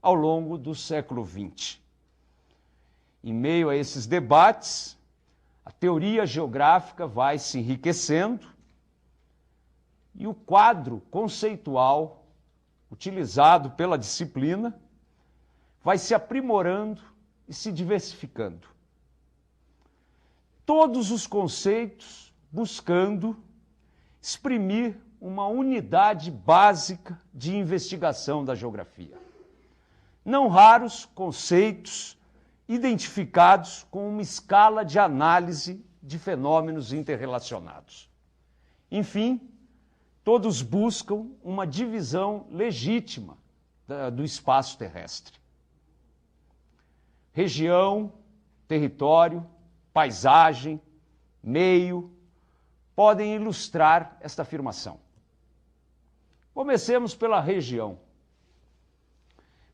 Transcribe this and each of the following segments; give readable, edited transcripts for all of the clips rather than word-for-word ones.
ao longo do século XX. Em meio a esses debates, a teoria geográfica vai se enriquecendo e o quadro conceitual utilizado pela disciplina vai se aprimorando e se diversificando. Todos os conceitos buscando exprimir uma unidade básica de investigação da geografia. Não raros conceitos identificados com uma escala de análise de fenômenos interrelacionados. Enfim, todos buscam uma divisão legítima do espaço terrestre. Região, território, paisagem, meio, podem ilustrar esta afirmação. Comecemos pela região.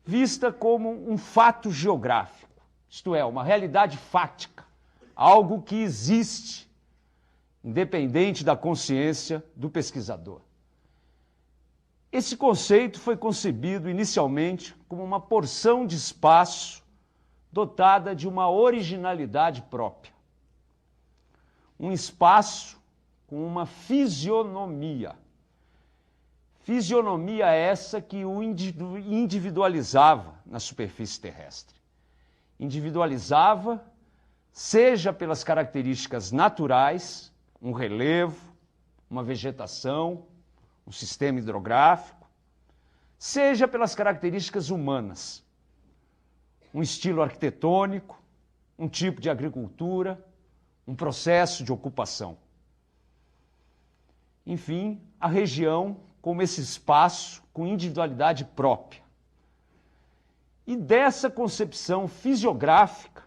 Vista como um fato geográfico, isto é, uma realidade fática, algo que existe, independente da consciência do pesquisador. Esse conceito foi concebido inicialmente como uma porção de espaço dotada de uma originalidade própria. Um espaço com uma fisionomia. Fisionomia essa que o individualizava na superfície terrestre. Individualizava, seja pelas características naturais, um relevo, uma vegetação, um sistema hidrográfico, seja pelas características humanas, um estilo arquitetônico, um tipo de agricultura, um processo de ocupação. Enfim, a região como esse espaço com individualidade própria. E dessa concepção fisiográfica,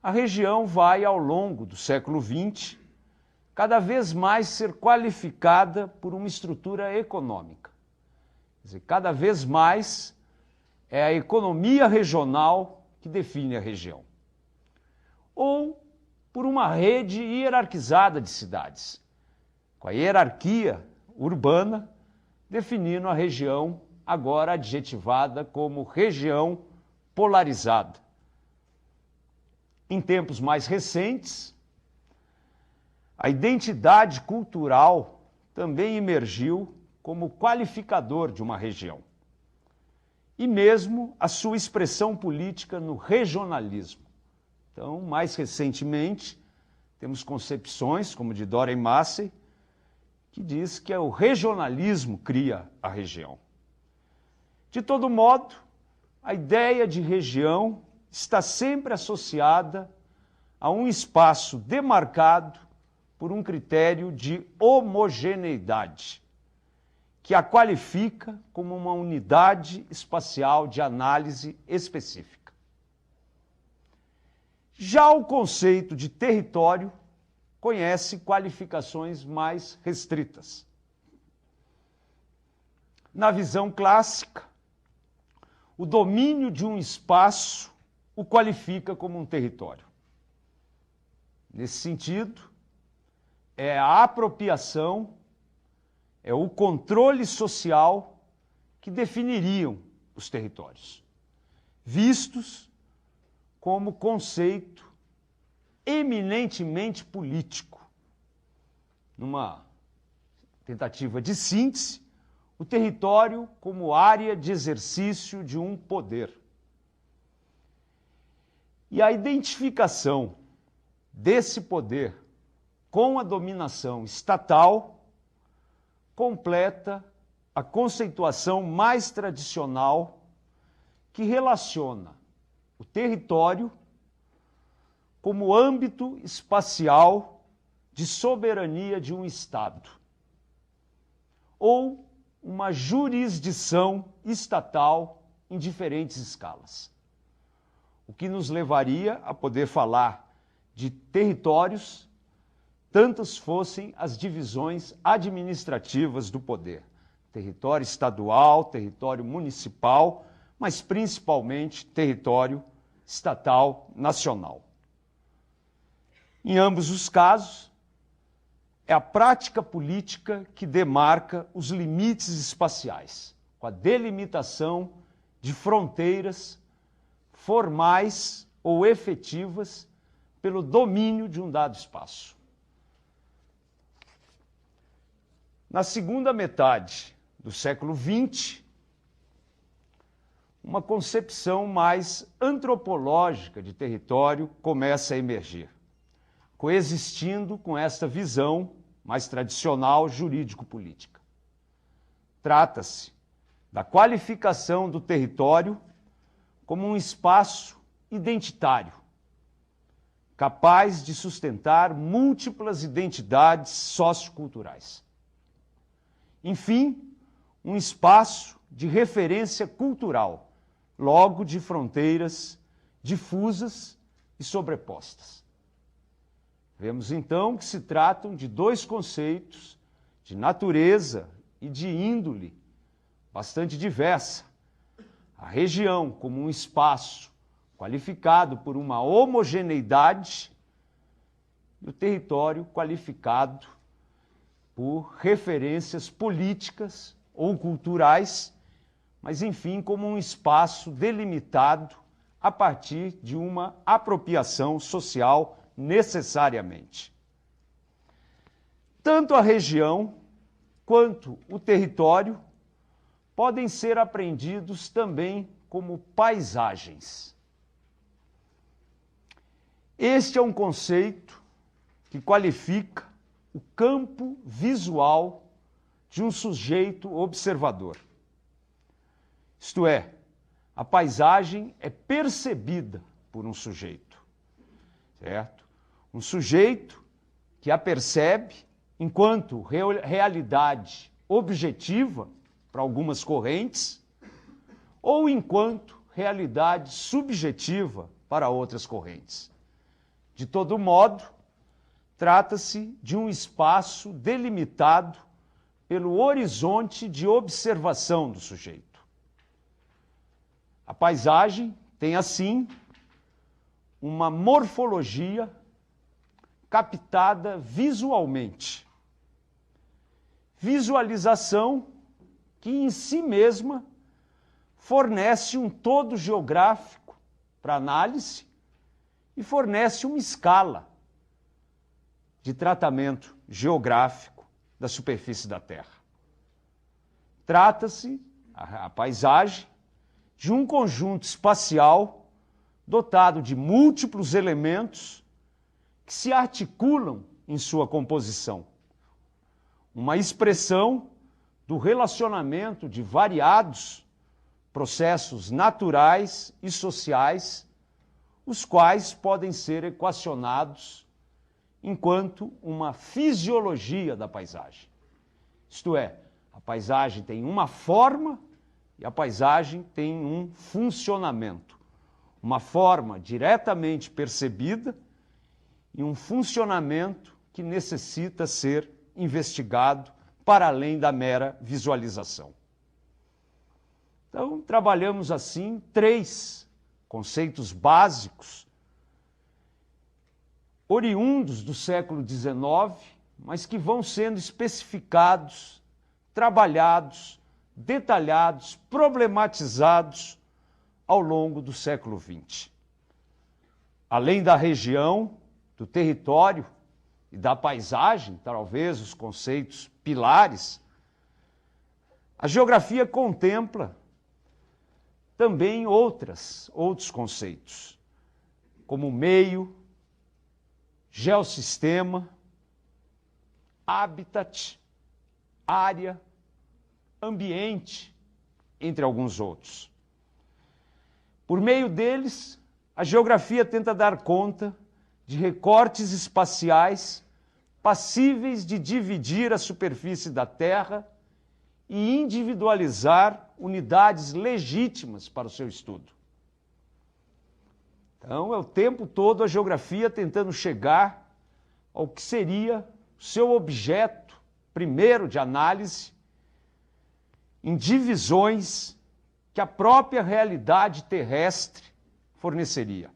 a região vai, ao longo do século XX, cada vez mais ser qualificada por uma estrutura econômica. Quer dizer, cada vez mais é a economia regional que define a região. Ou por uma rede hierarquizada de cidades, com a hierarquia urbana definindo a região, agora adjetivada como região polarizada. Em tempos mais recentes, a identidade cultural também emergiu como qualificador de uma região. E mesmo a sua expressão política no regionalismo. Então, mais recentemente, temos concepções como de Dora Massey, que diz que o regionalismo cria a região. De todo modo, a ideia de região está sempre associada a um espaço demarcado por um critério de homogeneidade, que a qualifica como uma unidade espacial de análise específica. Já o conceito de território conhece qualificações mais restritas. Na visão clássica, o domínio de um espaço o qualifica como um território. Nesse sentido, é a apropriação, é o controle social que definiriam os territórios, vistos como conceito eminentemente político. Numa tentativa de síntese, o território como área de exercício de um poder. E a identificação desse poder com a dominação estatal completa a conceituação mais tradicional que relaciona o território como âmbito espacial de soberania de um Estado, ou uma jurisdição estatal em diferentes escalas. O que nos levaria a poder falar de territórios, tantas fossem as divisões administrativas do poder. Território estadual, território municipal, mas principalmente território estatal nacional. Em ambos os casos, é a prática política que demarca os limites espaciais, com a delimitação de fronteiras formais ou efetivas pelo domínio de um dado espaço. Na segunda metade do século XX, uma concepção mais antropológica de território começa a emergir, coexistindo com esta visão mais tradicional jurídico-política. Trata-se da qualificação do território como um espaço identitário, capaz de sustentar múltiplas identidades socioculturais. Enfim, um espaço de referência cultural, logo de fronteiras difusas e sobrepostas. Vemos então que se tratam de dois conceitos de natureza e de índole bastante diversa. A região como um espaço qualificado por uma homogeneidade e o território qualificado por referências políticas ou culturais, mas enfim como um espaço delimitado a partir de uma apropriação social necessariamente. Tanto a região quanto o território podem ser apreendidos também como paisagens. Este é um conceito que qualifica o campo visual de um sujeito observador. Isto é, a paisagem é percebida por um sujeito, certo? Um sujeito que a percebe enquanto realidade objetiva para algumas correntes ou enquanto realidade subjetiva para outras correntes. De todo modo, trata-se de um espaço delimitado pelo horizonte de observação do sujeito. A paisagem tem, assim, uma morfologia captada visualmente. Visualização que em si mesma fornece um todo geográfico para análise e fornece uma escala de tratamento geográfico da superfície da Terra. Trata-se, a paisagem, de um conjunto espacial dotado de múltiplos elementos que se articulam em sua composição. Uma expressão do relacionamento de variados processos naturais e sociais, os quais podem ser equacionados enquanto uma fisiologia da paisagem. Isto é, a paisagem tem uma forma e a paisagem tem um funcionamento. Uma forma diretamente percebida e um funcionamento que necessita ser investigado para além da mera visualização. Então, trabalhamos assim 3 conceitos básicos, oriundos do século XIX, mas que vão sendo especificados, trabalhados, detalhados, problematizados ao longo do século XX. Além da região, do território e da paisagem, talvez os conceitos pilares, a geografia contempla também outros conceitos, como meio, geossistema, habitat, área, ambiente, entre alguns outros. Por meio deles, a geografia tenta dar conta de recortes espaciais passíveis de dividir a superfície da Terra e individualizar unidades legítimas para o seu estudo. Então, é o tempo todo a geografia tentando chegar ao que seria o seu objeto primeiro de análise, em divisões que a própria realidade terrestre forneceria.